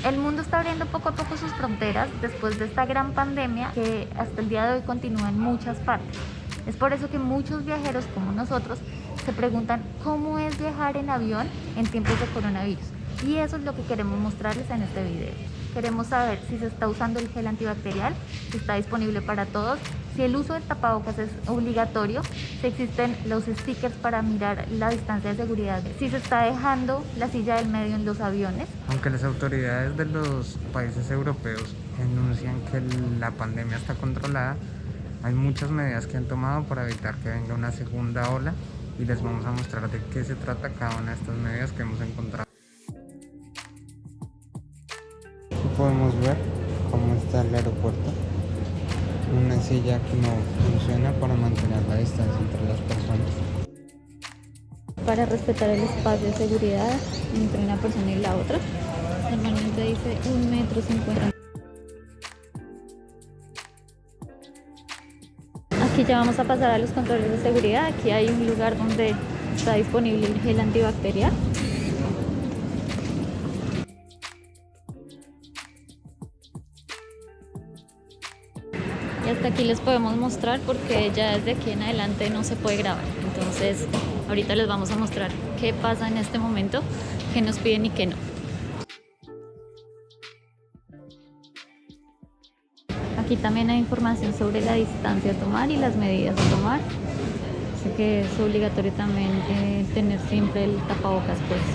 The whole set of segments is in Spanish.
El mundo está abriendo poco a poco sus fronteras después de esta gran pandemia que hasta el día de hoy continúa en muchas partes. Es por eso que muchos viajeros como nosotros se preguntan cómo es viajar en avión en tiempos de coronavirus. Y eso es lo que queremos mostrarles en este video. Queremos saber si se está usando el gel antibacterial, si está disponible para todos, si el uso del tapabocas es obligatorio, si existen los stickers para mirar la distancia de seguridad, si se está dejando la silla del medio en los aviones. Aunque las autoridades de los países europeos enuncian que la pandemia está controlada, hay muchas medidas que han tomado para evitar que venga una segunda ola y les vamos a mostrar de qué se trata cada una de estas medidas que hemos encontrado. Aquí podemos ver cómo está el aeropuerto. Una silla que no funciona para mantener la distancia entre las personas. Para respetar el espacio de seguridad entre una persona y la otra. Normalmente dice 1,50 m. Aquí ya vamos a pasar a los controles de seguridad. Aquí hay un lugar donde está disponible el gel antibacterial. Y hasta aquí les podemos mostrar porque ya desde aquí en adelante no se puede grabar. Entonces ahorita les vamos a mostrar qué pasa en este momento, qué nos piden y qué no. Aquí también hay información sobre la distancia a tomar y las medidas a tomar. Así que es obligatorio también tener siempre el tapabocas puesto.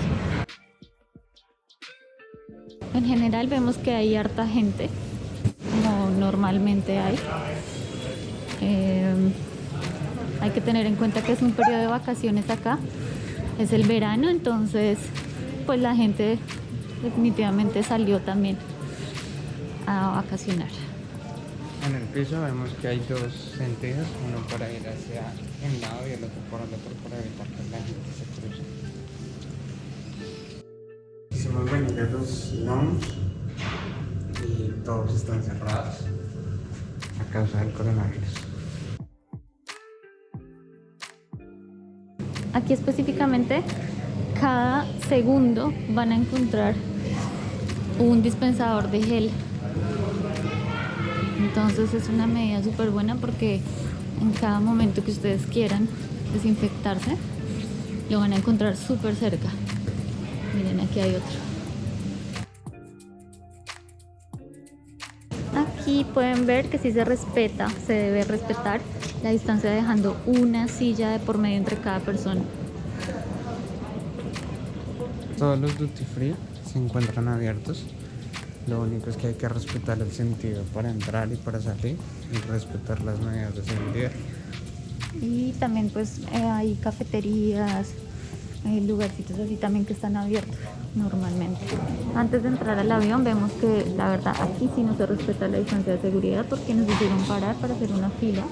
En general vemos que hay harta gente, como normalmente hay. Hay que tener en cuenta que es un periodo de vacaciones acá, es el verano, entonces pues la gente definitivamente salió también a vacacionar. En el piso vemos que hay dos sentidos, uno para ir hacia un lado y el otro por el otro para evitar que la gente se cruce. Hicimos venir a los lounge y todos están cerrados a causa del coronavirus. Aquí específicamente, cada segundo van a encontrar un dispensador de gel. Entonces es una medida súper buena porque en cada momento que ustedes quieran desinfectarse, lo van a encontrar súper cerca. Miren, aquí hay otro. Aquí pueden ver que sí se respeta, se debe respetar la distancia dejando una silla de por medio entre cada persona. Todos los duty free se encuentran abiertos. Lo único es que hay que respetar el sentido para entrar y para salir y respetar las medidas de seguridad. Y también pues hay cafeterías, hay lugarcitos así también que están abiertos normalmente. Antes de entrar al avión vemos que la verdad aquí sí no se respeta la distancia de seguridad porque nos hicieron parar para hacer una fila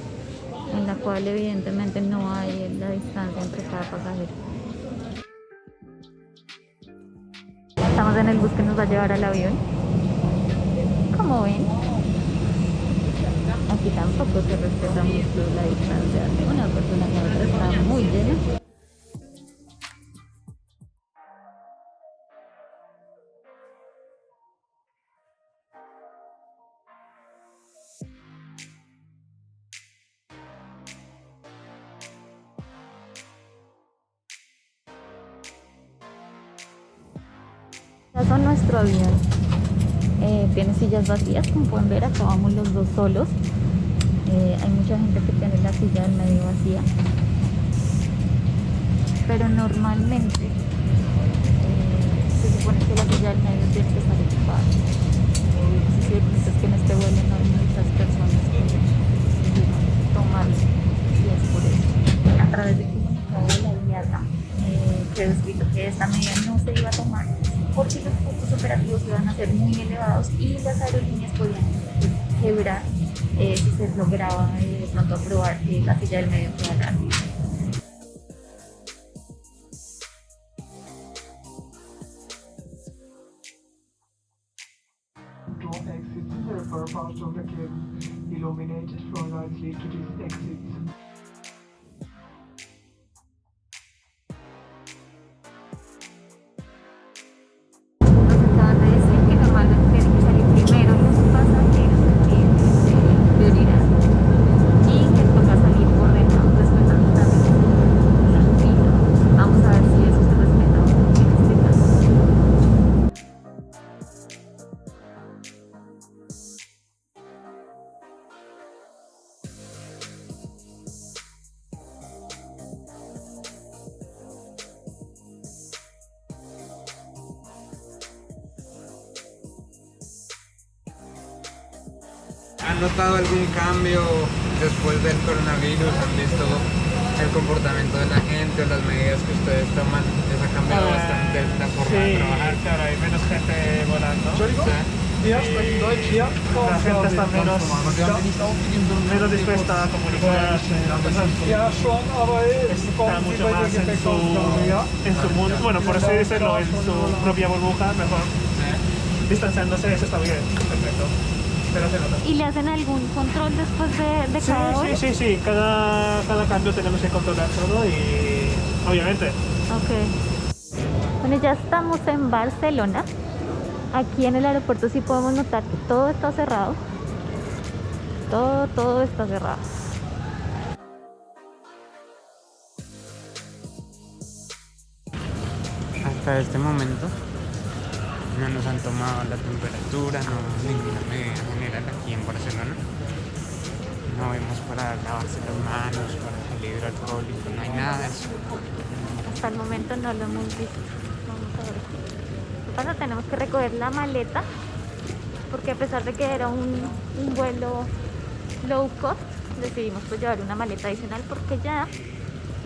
en la cual evidentemente no hay la distancia entre cada pasajero. Estamos en el bus que nos va a llevar al avión. Como ven, aquí tampoco se respeta mucho la distancia de una persona y otra, está muy llena. Ya son nuestro avión. Tiene sillas vacías, como pueden ver, acá vamos los dos solos. Hay mucha gente que tiene la silla del medio vacía, pero normalmente se supone que la silla del medio tiene que estar ocupada. Así que es que en este vuelo no hay muchas personas que toman y es por eso. A través del comunicado de la IATA quedó escrito que esta medida no se iba a tomar porque los costos operativos iban a ser muy elevados y las aerolíneas podían quebrar si se lograba de pronto aprobar que la silla del medio quedara libre. Exits are part of the cabin, illuminated from lights lead to these exits. Nos acaban de decir que normalmente ¿Han notado algún cambio después del coronavirus? ¿Han visto el comportamiento de la gente o las medidas que ustedes toman? ¿Les ha cambiado bastante la forma de trabajar? Claro, hay menos gente volando. Ja, sprechen Deutsch hier. La gente está menos dispuesta a comunicarse. Ja, schon, aber Está mucho más en su mundo, bueno, por así decirlo, en su propia burbuja, mejor. Distanciándose, eso está bien, perfecto. Pero se nota. ¿Y le hacen algún control después de cada hora? Sí. Cada cambio tenemos que controlar todo y obviamente. Ok. Bueno, ya estamos en Barcelona. Aquí en el aeropuerto sí podemos notar que todo está cerrado. Todo está cerrado. Hasta este momento no nos han tomado la temperatura, no ninguna medida general aquí en Barcelona. No vemos para lavarse las manos, para el hidroalcohólico, no hay nada de eso. Hasta el momento no lo hemos visto. Vamos a ver. ¿Qué pasa? Tenemos que recoger la maleta porque a pesar de que era un vuelo low cost, decidimos pues llevar una maleta adicional porque ya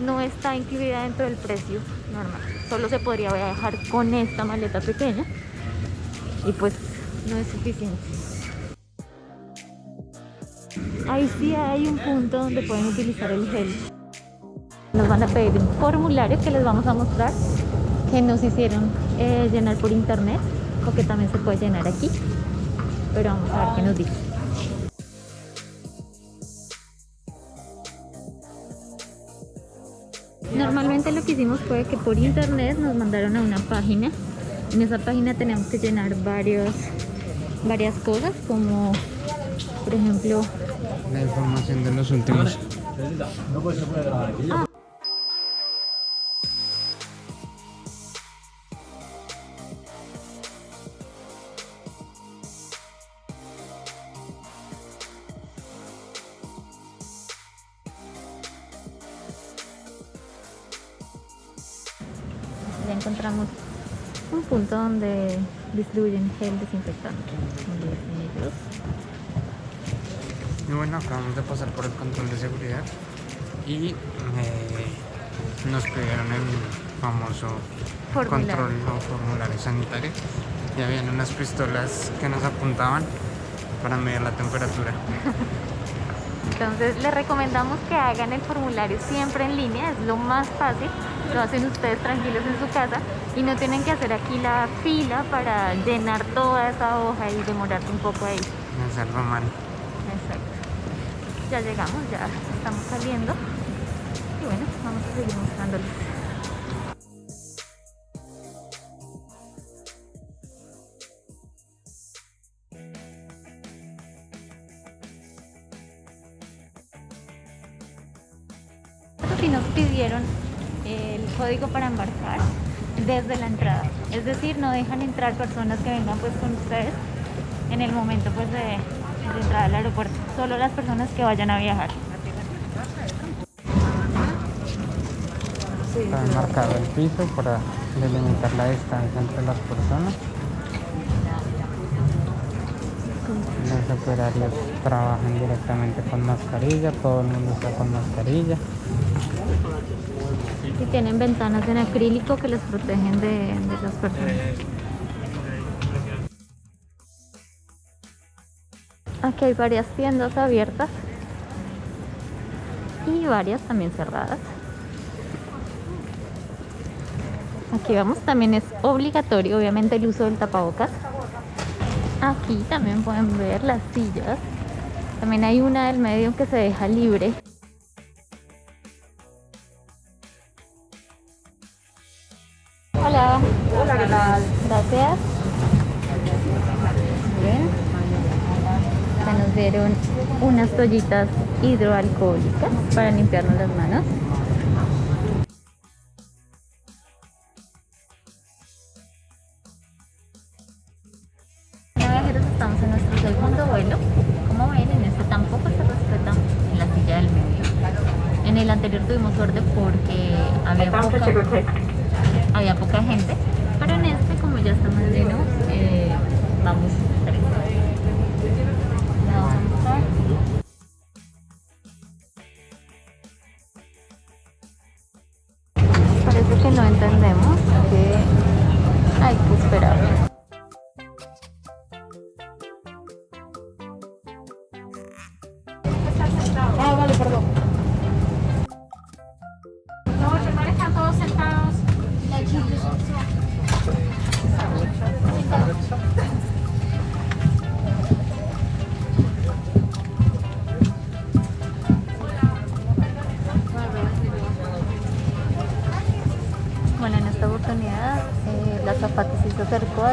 no está incluida dentro del precio normal. Solo se podría viajar con esta maleta pequeña y pues no es suficiente. Ahí sí hay un punto donde pueden utilizar el gel. Nos van a pedir un formulario que les vamos a mostrar, que nos hicieron llenar por internet o que también se puede llenar aquí, pero vamos a ver qué nos dice. Normalmente lo que hicimos fue que por internet nos mandaron a una página. En esa página tenemos que llenar varias cosas, como por ejemplo La información de los últimos. ya encontramos un punto donde distribuyen gel desinfectante. Y bueno, acabamos de pasar por el control de seguridad y nos pidieron el famoso control o formulario sanitario y habían unas pistolas que nos apuntaban para medir la temperatura. Entonces les recomendamos que hagan el formulario siempre en línea, es lo más fácil, lo hacen ustedes tranquilos en su casa y no tienen que hacer aquí la fila para llenar toda esa hoja y demorarse un poco ahí. Es algo mal. Exacto. Ya llegamos, ya estamos saliendo y bueno, vamos a seguir mostrándoles. Si nos pidieron el código para embarcar desde la entrada, es decir, no dejan entrar personas que vengan pues con ustedes en el momento pues de entrada al aeropuerto, solo las personas que vayan a viajar. Está marcado el piso para delimitar la distancia entre las personas. Los operarios trabajan directamente con mascarilla, todo el mundo está con mascarilla. Y tienen ventanas en acrílico que les protegen de esas personas. Aquí hay varias tiendas abiertas y varias también cerradas. Aquí vamos, también es obligatorio obviamente el uso del tapabocas. Aquí también pueden ver las sillas. También hay una del medio que se deja libre. Hola. Hola, ¿qué tal? Gracias. Bien. Ya nos dieron unas toallitas hidroalcohólicas para limpiarnos las manos. Estamos en nuestro segundo vuelo. Como ven, en este tampoco se respeta en la silla del medio. En el anterior tuvimos suerte porque había poca gente, pero en este, como ya está más lleno, vamos tres. Le vamos a mostrar.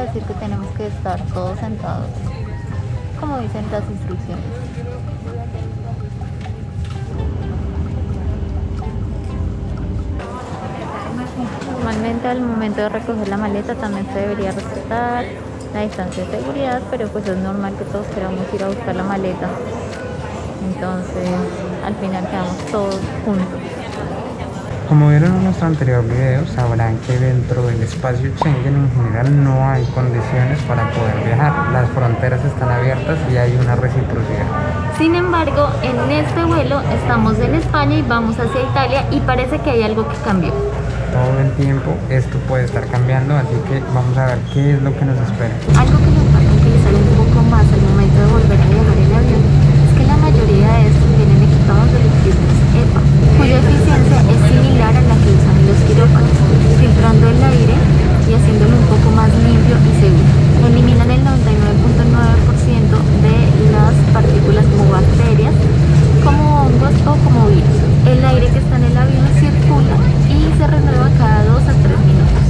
decir que tenemos que estar todos sentados, como dicen las instrucciones. Normalmente al momento de recoger la maleta también se debería respetar la distancia de seguridad, pero pues es normal que todos queramos ir a buscar la maleta. Entonces al final quedamos todos juntos. Como vieron en nuestro anterior video, sabrán que dentro del espacio Schengen en general no hay condiciones para poder viajar. Las fronteras están abiertas y hay una reciprocidad. Sin embargo, en este vuelo estamos en España y vamos hacia Italia y parece que hay algo que cambió. Todo el tiempo esto puede estar cambiando, así que vamos a ver qué es lo que nos espera. Algo que nos va a utilizar un poco más al momento de volver a viajar en avión es que la mayoría de estos vienen equipados de los filtros EPA, cuya eficiencia es similar a la que usan en los quirófanos, filtrando el aire y haciéndolo un poco más limpio y seguro. Eliminan el 99.9% de las partículas como bacterias, como hongos o como virus. El aire que está en el avión circula y se renueva cada 2 a 3 minutos.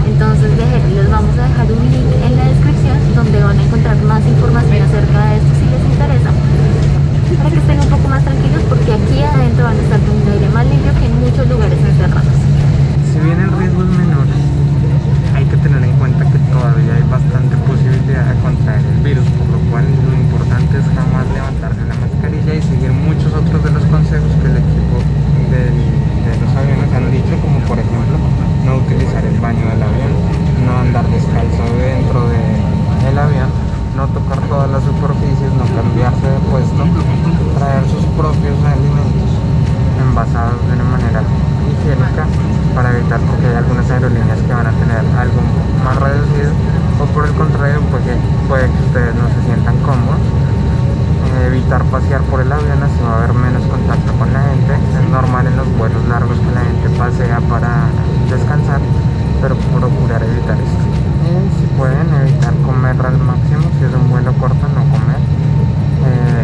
Entonces, viajeros, les vamos a dejar un link en la descripción donde van a encontrar más información acerca de esto si les interesa, para que estén un poco más tranquilos, porque aquí adentro van a estar con un aire más limpio que en muchos lugares encerrados. Si bien el riesgo es menor, hay que tener en cuenta que todavía hay bastante posibilidad de contraer el virus, por lo cual lo importante es jamás levantarse la mascarilla y seguir muchos otros de los consejos que el equipo de los aviones han dicho, como por ejemplo no utilizar el baño del avión, no andar descalzo dentro del avión, no tocar todas las superficies, no cambiarse de puesto, traer sus propios alimentos envasados de una manera higiénica para evitar, porque hay algunas aerolíneas que van a tener algo más reducido, o por el contrario pues que puede que ustedes no se sientan cómodos. Evitar pasear por el avión, así va a haber menos contacto con la gente. Es normal en los vuelos largos que la gente pasea para descansar, pero procurar evitar esto. Y si pueden, evitar comer al máximo. Si es un vuelo corto, no comer.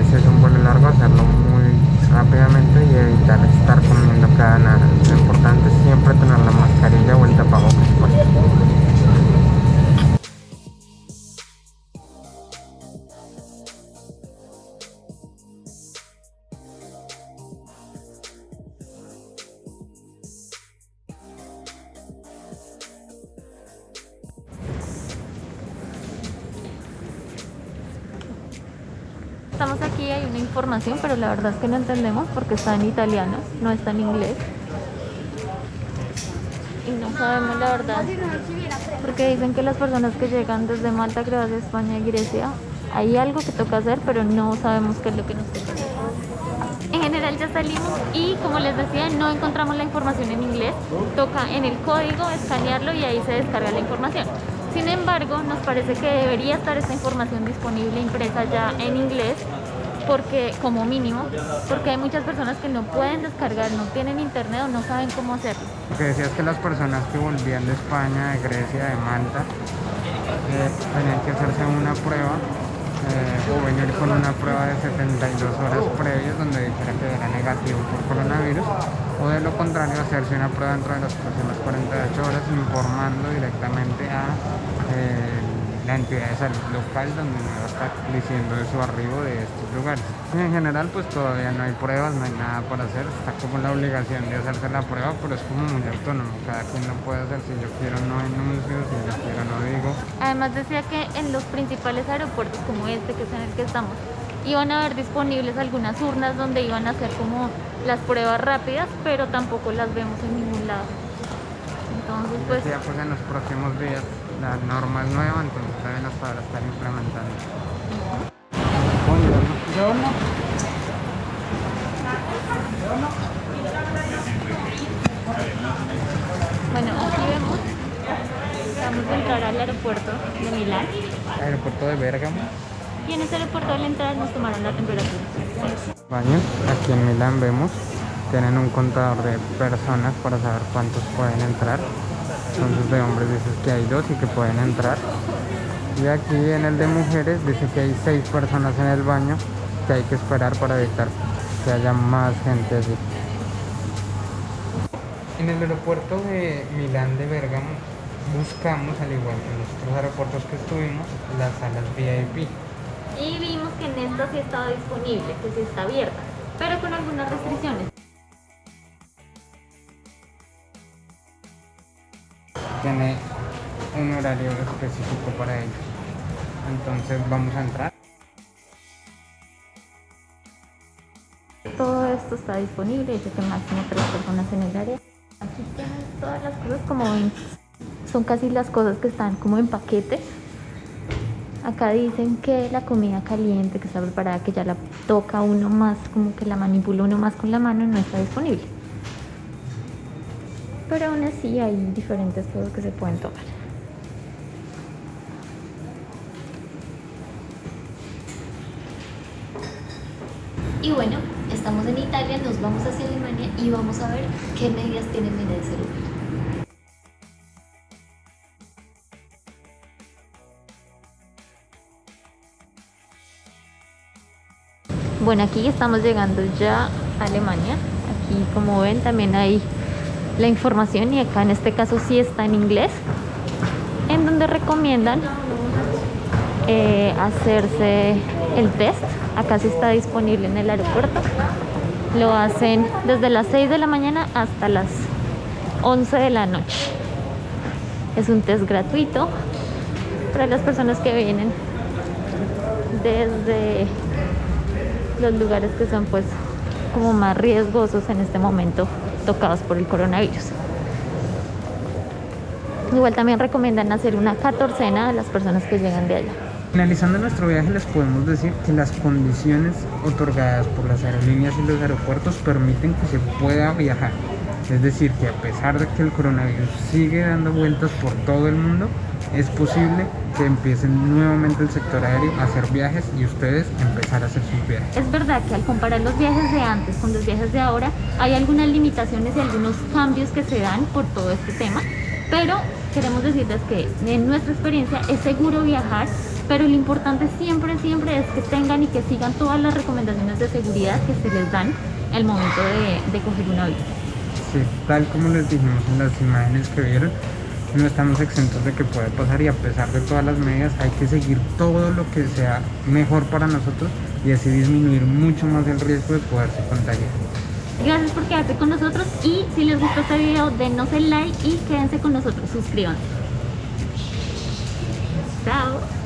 Si es un vuelo largo, hacerlo muy rápidamente y evitar estar comiendo cada nada. Lo importante es siempre tener la mascarilla o el tapabocas puesto. Estamos aquí, hay una información, pero la verdad es que no entendemos porque está en italiano, no está en inglés. Y no sabemos la verdad, porque dicen que las personas que llegan desde Malta, Croacia, España y Grecia, hay algo que toca hacer, pero no sabemos qué es lo que nos toca hacer. En general ya salimos y, como les decía, no encontramos la información en inglés. Toca en el código escanearlo y ahí se descarga la información. Sin embargo, nos parece que debería estar esta información disponible impresa ya en inglés, porque como mínimo, porque hay muchas personas que no pueden descargar, no tienen internet o no saben cómo hacerlo. Lo que decías que las personas que volvían de España, de Grecia, de Malta, tenían que hacerse una prueba o venir con una prueba de 72 horas previas donde dijera que era negativo por coronavirus, o de lo contrario hacerse una prueba dentro de las próximas 48 horas informando directamente a la entidad de salud local donde me va a estar diciendo de su arribo de estos lugares. En general pues todavía no hay pruebas, no hay nada para hacer, está como la obligación de hacerse la prueba, pero es como muy autónomo, cada quien lo puede hacer, si yo quiero no enuncio, si yo quiero no digo. Además decía que en los principales aeropuertos como este, que es en el que estamos, iban a haber disponibles algunas urnas donde iban a hacer como las pruebas rápidas, pero tampoco las vemos en ningún lado. Entonces pues Decía, pues en los próximos días la norma es nueva, entonces deben hasta ahora estar implementando. bueno, aquí vemos, vamos a entrar al aeropuerto de Milán Aeropuerto de Bérgamo. y en este aeropuerto al entrar nos tomaron la temperatura. Baños, aquí en Milán vemos, tienen un contador de personas para saber cuántos pueden entrar. Entonces de hombres dice que hay 2 y que pueden entrar. Y aquí en el de mujeres dice que hay 6 personas en el baño, que hay que esperar para evitar que haya más gente así. En el aeropuerto de Milán de Bérgamo buscamos, al igual que en los otros aeropuertos que estuvimos, las salas VIP. Y vimos que en esta sí estaba disponible, que sí está abierta, pero con algunas restricciones. Tiene un horario específico para ello. Entonces vamos a entrar. Todo esto está disponible, dice que máximo 3 personas en el área. Aquí tienes todas las cosas, como ven, son casi las cosas que están como en paquete. Acá dicen que la comida caliente que está preparada, que ya la toca uno más, como que la manipula uno más con la mano, no está disponible. Pero aún así hay diferentes cosas que se pueden tomar. Y bueno, estamos en Italia, nos vamos hacia Alemania y vamos a ver qué medidas tienen de celular. Bueno, aquí estamos llegando ya a Alemania. Aquí, como ven, también hay la información, y acá en este caso sí está en inglés, en donde recomiendan hacerse el test. Acá sí está disponible en el aeropuerto. Lo hacen desde las 6 de la mañana hasta las 11 de la noche. Es un test gratuito para las personas que vienen desde los lugares que son pues como más riesgosos en este momento, tocados por el coronavirus. Igual también recomiendan hacer una 14ª a las personas que llegan de allá. Finalizando nuestro viaje, les podemos decir que las condiciones otorgadas por las aerolíneas y los aeropuertos permiten que se pueda viajar. Es decir, que a pesar de que el coronavirus sigue dando vueltas por todo el mundo, es posible que empiecen nuevamente el sector aéreo a hacer viajes y ustedes empezar a hacer sus viajes. Es verdad que al comparar los viajes de antes con los viajes de ahora, hay algunas limitaciones y algunos cambios que se dan por todo este tema, pero queremos decirles que en nuestra experiencia es seguro viajar, pero lo importante siempre es que tengan y que sigan todas las recomendaciones de seguridad que se les dan al momento de coger un avión. Sí, tal como les dijimos en las imágenes que vieron, no estamos exentos de que puede pasar, y a pesar de todas las medidas hay que seguir todo lo que sea mejor para nosotros y así disminuir mucho más el riesgo de poderse contagiar. Gracias por quedarse con nosotros, y si les gustó este video, denos el like y quédense con nosotros, suscríbanse. Chao.